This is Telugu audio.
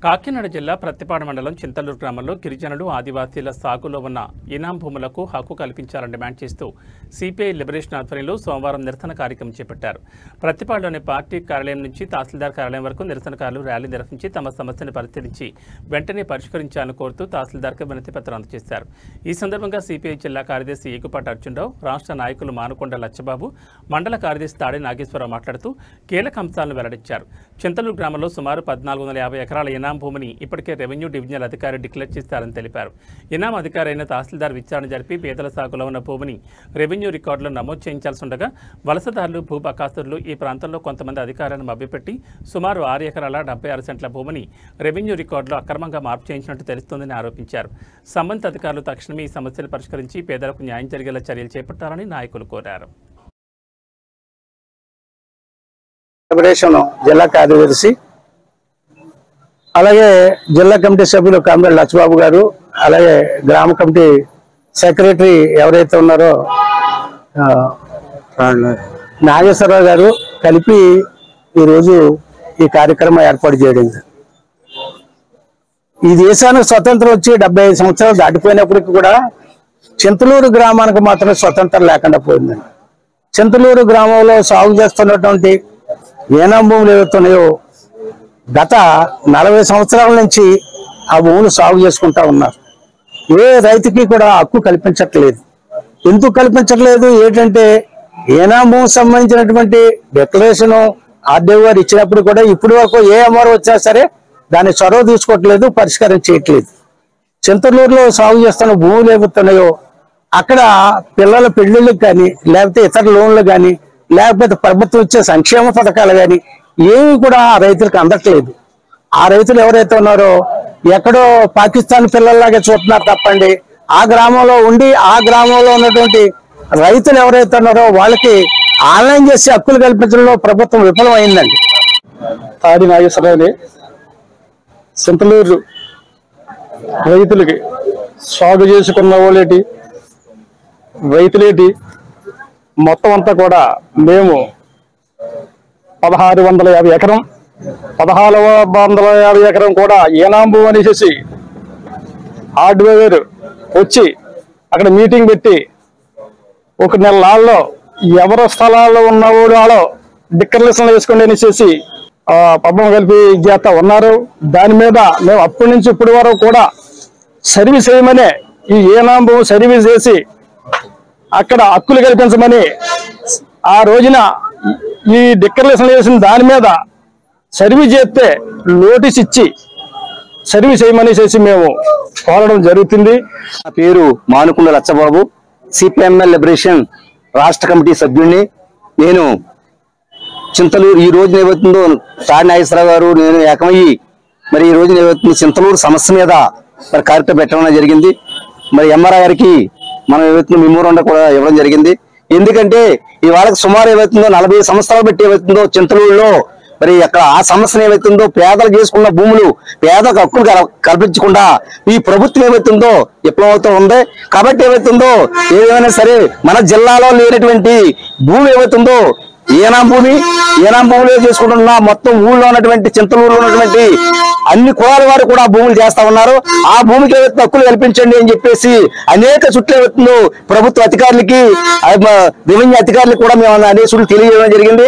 కాకినాడ జిల్లా ప్రత్తిపాడు మండలం చింతలూరు గ్రామంలో గిరిజనులు ఆదివాసీల సాగులో ఉన్న ఇనాం భూములకు హక్కు కల్పించాలని డిమాండ్ చేస్తూ సిపిఐ లిబరేషన్ ఆధ్వర్యంలో సోమవారం నిరసన కార్యక్రమం చేపట్టారు. ప్రత్తిపాడులోని పార్టీ కార్యాలయం నుంచి తహసీల్దార్ కార్యాలయం వరకు నిరసనకారులు ర్యాలీ నిర్వహించి తమ సమస్యను పరిశీలించి వెంటనే పరిష్కరించాలని కోరుతూ తహసీల్దార్కు వినతి పత్రం అందజేశారు. ఈ సందర్భంగా సిపిఐ జిల్లా కార్యదర్శి ఏగుపాటి అర్జునరావు, రాష్ట్ర నాయకులు మానుకొండ లచ్చబాబు, మండల కార్యదర్శి తాడి నాగేశ్వరరావు మాట్లాడుతూ కీలక అంశాలను వెల్లడించారు. చింతలూరు గ్రామంలో సుమారు 1450 ఎకరాల ఇనాం భూమిని ఇప్పటికే రెవెన్యూ డివిజనల్ అధికారి డిక్లేర్ చేస్తారని తెలిపారు. ఇనాం అధికారి అయిన తహసీల్దార్ విచారణ జరిపి పేదల సాగులో ఉన్న భూమిని రెవెన్యూ రికార్డులో నమోదు చేయించాల్సి ఉండగా వలసదారులు, భూబకాస్తులు ఈ ప్రాంతంలో కొంతమంది అధికారులను మభ్యపెట్టి సుమారు 6 ఎకరాల 76 సెంట్ల భూమిని రెవెన్యూ రికార్డులో అక్రమంగా మార్పు చేయించినట్టు తెలుస్తోందని ఆరోపించారు. సంబంధిత అధికారులు తక్షణమే ఈ సమస్యలు పరిష్కరించి పేదలకు న్యాయం జరిగేలా చర్యలు చేపట్టాలని నాయకులు కోరారు. జిల్లా కార్యదర్శి అలాగే జిల్లా కమిటీ సభ్యులు కామ్రేడ్ లచ్చబాబు గారు, అలాగే గ్రామ కమిటీ సెక్రటరీ ఎవరైతే ఉన్నారో నాగేశ్వరరావు గారు కలిపి ఈరోజు ఈ కార్యక్రమం ఏర్పాటు చేయడం. ఈ దేశానికి స్వతంత్రం వచ్చి 75 సంవత్సరాలు దాటిపోయినప్పటికీ కూడా చింతలూరు గ్రామానికి మాత్రం స్వతంత్రం లేకుండా పోయిందండి. చింతలూరు గ్రామంలో సాగు చేస్తున్నటువంటి ఏనాం భూములు ఏవైతున్నాయో గత 40 సంవత్సరాల నుంచి ఆ భూములు సాగు చేసుకుంటా ఉన్నారు. ఏ రైతుకి కూడా హక్కు కల్పించట్లేదు. ఎందుకు కల్పించట్లేదు ఏంటంటే ఏనాం భూమికి సంబంధించినటువంటి డిక్లరేషన్ ఆర్డీఓ గారు ఇచ్చినప్పుడు కూడా ఇప్పటి వరకు ఏ అమరు వచ్చినా సరే దాన్ని చొరవ తీసుకోవట్లేదు, పరిష్కారం చేయట్లేదు. చింతలూరులో సాగు చేస్తున్న భూములు ఏవైతున్నాయో అక్కడ పిల్లల పెళ్లిళ్ళకి కానీ, లేకపోతే ఇతర లోన్లు కానీ, లేకపోతే ప్రభుత్వం ఇచ్చే సంక్షేమ పథకాలు కానీ ఏమి కూడా ఆ రైతులకు అందట్లేదు. ఆ రైతులు ఎవరైతే ఉన్నారో ఎక్కడో పాకిస్తాన్ పిల్లల్లాగా చూస్తున్నారు తప్పండి. ఆ గ్రామంలో ఉండి ఆ గ్రామంలో ఉన్నటువంటి రైతులు ఎవరైతే ఉన్నారో వాళ్ళకి ఆన్లైన్ చేసి హక్కులు కల్పించడంలో ప్రభుత్వం విఫలమైందండి. తాడి నాగేశ్వరరావుని చింతలూరు రైతులకి సాగు చేసుకున్న వాళ్ళేటి, రైతులేటి మొత్తం అంతా కూడా మేము 1650 ఎకరం 1450 ఎకరం కూడా ఏనాం భూమి అనేసి హార్డ్వేర్ వచ్చి అక్కడ మీటింగ్ పెట్టి 1 నెల నాళ్ళలో ఎవరి స్థలాల్లో ఉన్నవాడు వాళ్ళు డిక్లరేషన్లు వేసుకోండి అనేసి పబ్బం కలిపి చేస్తా ఉన్నారు. దాని మీద మేము అప్పటి నుంచి ఇప్పటి వరకు కూడా సర్వీస్ చేయమనే ఈ ఏనాం భూమి సర్వీస్ చేసి అక్కడ హక్కులు కల్పించమని ఆ రోజున ఈ డిక్లరేషన్ చేసిన దాని మీద సర్వీస్ చేస్తే నోటీస్ ఇచ్చి సర్వీస్ చేయమని చేసి మేము కోరడం జరుగుతుంది. నా పేరు మానుకొండ లచ్చబాబు, సిపిఎంఎల్ లిబరేషన్ రాష్ట్ర కమిటీ సభ్యుడిని. నేను చింతలూరు ఈ రోజున ఏమవుతుందో తాడి నాగేశ్వరరావు గారు నేను ఏకమయ్యి మరి ఈ రోజున ఏమవుతుంది చింతలూరు సమస్య మీద మరి కార్యక్రమం పెట్టడం జరిగింది. మరి ఎంఆర్ఆర్ గారికి మనం ఏమవుతుందో మెమోరాండం కూడా ఇవ్వడం జరిగింది. ఎందుకంటే ఈ వాళ్ళకి సుమారు ఏమవుతుందో 40 సంవత్సరాలు బట్టి ఏమవుతుందో చింతలూరులో మరి అక్కడ ఆ సమస్యను ఏమవుతుందో పేదలు చేసుకున్న భూములు పేదలకు హక్కులు కల్పించకుండా ఈ ప్రభుత్వం ఏమవుతుందో విప్లవంతో ఉంది. కాబట్టి ఏమవుతుందో ఏదైనా సరే మన జిల్లాలో లేనటువంటి భూమి ఏమవుతుందో ఏనాం భూములు చేసుకుంటున్న మొత్తం ఊళ్ళో ఉన్నటువంటి చింతలూరులో ఉన్నటువంటి అన్ని కులాల వారు కూడా భూములు చేస్తా ఉన్నారు. ఆ భూమికి ఏవైతే హక్కులు కల్పించండి అని చెప్పేసి అనేక చుట్లు ఏవైతుందో ప్రభుత్వ అధికారులకి రెవెన్యూ అధికారులకు కూడా మేము అనేక చుట్లు తెలియజేయడం జరిగింది.